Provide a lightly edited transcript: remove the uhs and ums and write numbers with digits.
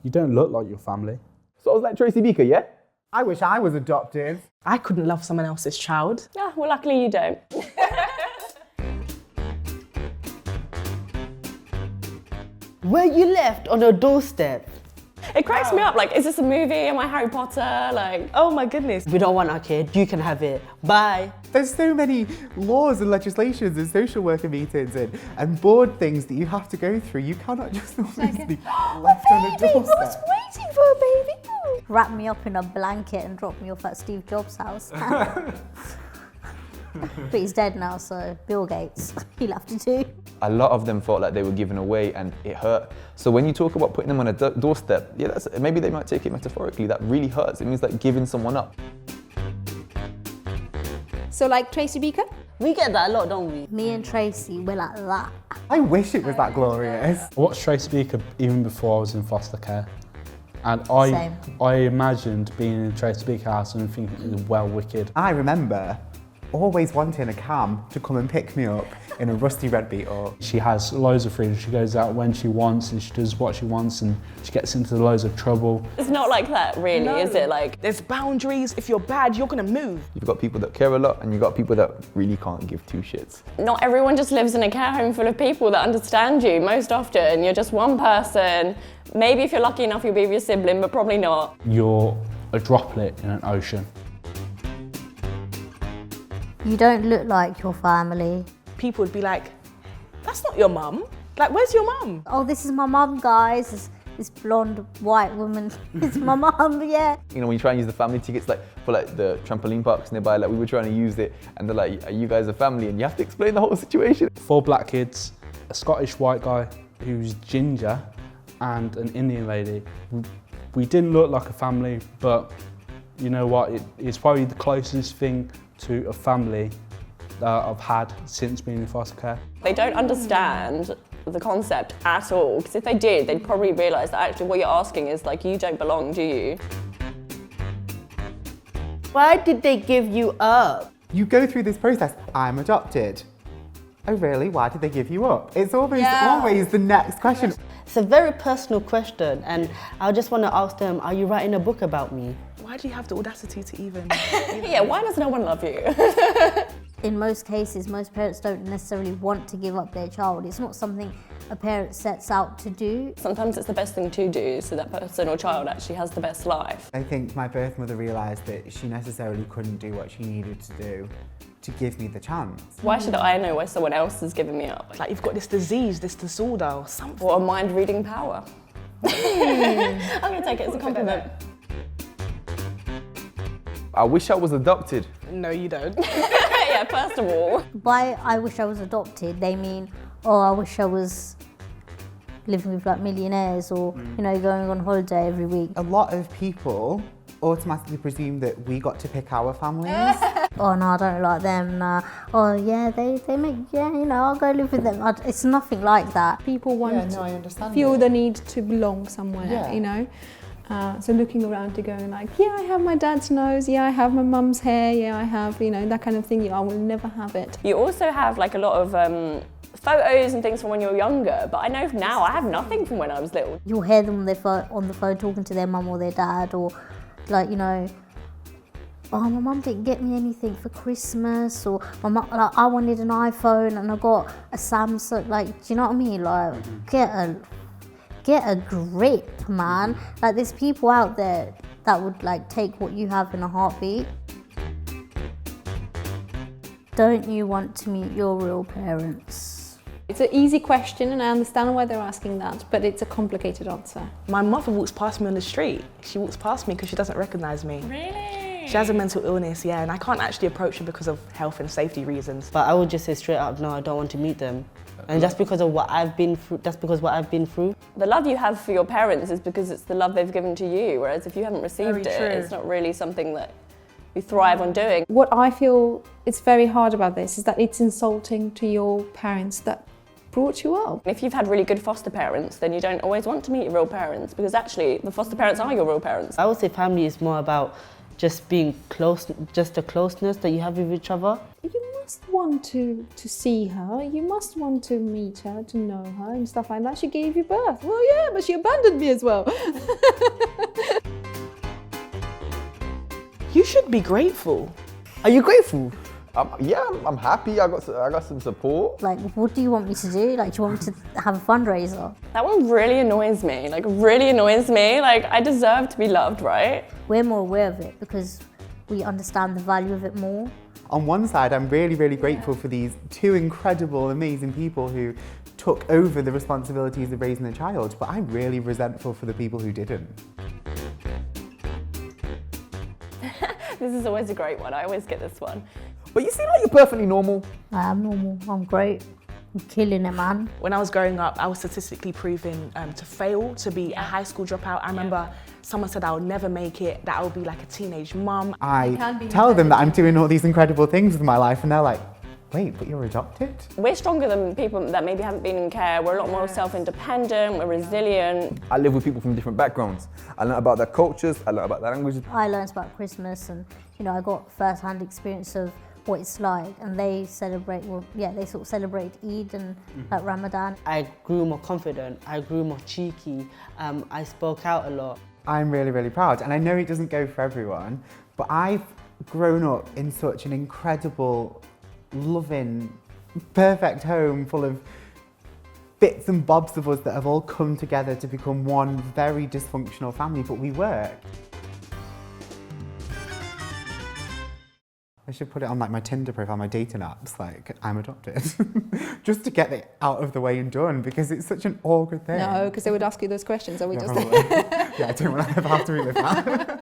You don't look like your family. So I was like Tracy Beaker, yeah? I wish I was adopted. I couldn't love someone else's child. Yeah, well, luckily you don't. Were you left on a doorstep? It cracks me up, like, is this a movie? Am I Harry Potter? Like, Oh my goodness. We don't want our kid, you can have it. Bye. There's so many laws and legislations and social worker meetings and board things that you have to go through. You cannot just always be left on a doorstep. Waiting for a baby. Wrap me up in a blanket and drop me off at Steve Jobs' house. But he's dead now, so Bill Gates, he'll have to do. A lot of them felt like they were given away and it hurt. So when you talk about putting them on a doorstep, yeah, maybe they might take it metaphorically. That really hurts. It means like giving someone up. So like Tracy Beaker? We get that a lot, don't we? Me and Tracy, we're like that. I wish it was that glorious. I watched Tracy Beaker even before I was in foster care. And Same. I imagined being in Tracy Beaker house and thinking it was well wicked. I remember always wanting a cam to come and pick me up in a rusty red Beetle. She has loads of freedom. She goes out when she wants and she does what she wants and she gets into loads of trouble. it's not like that, really, is it? Like, There's boundaries. If you're bad, you're gonna move. You've got people that care a lot and you've got people that really can't give two shits. not everyone just lives in a care home full of people that understand you. Most often, you're just one person. Maybe if you're lucky enough, you'll be with your sibling, but probably not. You're a droplet in an ocean. You don't look like your family. People would be like, that's not your mum. Like, where's your mum? Oh, this is my mum, guys. This blonde white woman. It's my mum, yeah. You know, when you try and use the family tickets like for like the trampoline parks nearby, like we were trying to use it and they're like, are you guys a family? And you have to explain the whole situation. 4 black kids, a Scottish white guy who's ginger and an Indian lady. We didn't look like a family, but you know what? It's probably the closest thing to a family that I've had since being in foster care. They don't understand the concept at all, because if they did, they'd probably realise that actually what you're asking is like, you don't belong, do you? Why did they give you up? You go through this process, I'm adopted. Oh really, why did they give you up? It's almost always the next question. It's a very personal question and I just want to ask them, are you writing a book about me? Why do you have the audacity to even? Yeah, why does no one love you? In most cases, most parents don't necessarily want to give up their child. It's not something a parent sets out to do. Sometimes it's the best thing to do, so that person or child actually has the best life. I think my birth mother realised that she necessarily couldn't do what she needed to do to give me the chance. Why should I know where someone else has given me up? Like, you've got this disease, this disorder or something. What a mind-reading power. I'm gonna take it as a compliment. I wish I was adopted. No, you don't. Yeah, first of all. By I wish I was adopted, they mean, oh, I wish I was living with like millionaires or, you know, going on holiday every week. A lot of people automatically presume that we got to pick our families. Oh no, I don't like them, nah. Oh yeah, they make, yeah, you know, I'll go live with them. It's nothing like that. People want I understand. feel the need to belong somewhere, Yeah. you know? So looking around to going like, yeah, I have my dad's nose, yeah, I have my mum's hair, yeah, I have, you know, that kind of thing. Yeah, I will never have it. You also have like a lot of photos and things from when you're younger, but I know now I have nothing from when I was little. You'll hear them on the phone talking to their mum or their dad, or like, you know, oh, my mum didn't get me anything for Christmas, or my mum, like, I wanted an iPhone and I got a Samsung. Like, do you know what I mean? Like, get a grip, man. Like, there's people out there that would like take what you have in a heartbeat. Don't you want to meet your real parents? It's an easy question and I understand why they're asking that, but it's a complicated answer. My mother walks past me on the street. She walks past me because she doesn't recognise me. Really? She has a mental illness, yeah, and I can't actually approach her because of health and safety reasons. But I would just say straight up, no, I don't want to meet them. And just because of what I've been through, The love you have for your parents is because it's the love they've given to you, whereas if you haven't received Very true. it's not really something that you thrive on doing. What I feel is very hard about this is that it's insulting to your parents that brought you up. If you've had really good foster parents, then you don't always want to meet your real parents, because actually the foster parents are your real parents. I would say family is more about just being close, just the closeness that you have with each other. You must want to see her, you must want to meet her, to know her and stuff like that. She gave you birth. Well, yeah, but she abandoned me as well. You should be grateful. Are you grateful? I'm happy. I got some support. Like, what do you want me to do? Like, do you want me to have a fundraiser? That one really annoys me. Like, really annoys me. Like, I deserve to be loved, right? We're more aware of it because we understand the value of it more. On one side, I'm really, really grateful for these two incredible, amazing people who took over the responsibilities of raising a child, but I'm really resentful for the people who didn't. This is always a great one. I always get this one. But you seem like you're perfectly normal. I am normal. I'm great. I'm killing it, man. When I was growing up, I was statistically proven to fail, to be a high school dropout. I remember someone said I would never make it, that I would be like a teenage mum. I tell them that I'm doing all these incredible things with my life and they're like, wait, but you're adopted? We're stronger than people that maybe haven't been in care. We're a lot more self-independent, we're resilient. I live with people from different backgrounds. I learn about their cultures, I learn about their languages. I learned about Christmas and, you know, I got first-hand experience of what it's like, and they celebrate, well, yeah, they sort of celebrate Eid and like Ramadan. I grew more confident, I grew more cheeky, I spoke out a lot. I'm really, really proud, and I know it doesn't go for everyone, but I've grown up in such an incredible, loving, perfect home full of bits and bobs of us that have all come together to become one very dysfunctional family, but we work. I should put it on like my Tinder profile, my dating apps, like I'm adopted. Just to get it out of the way and done, because it's such an awkward thing. No, because they would ask you those questions. Are we Yeah, just... probably. Yeah, I don't want to ever have to relive that.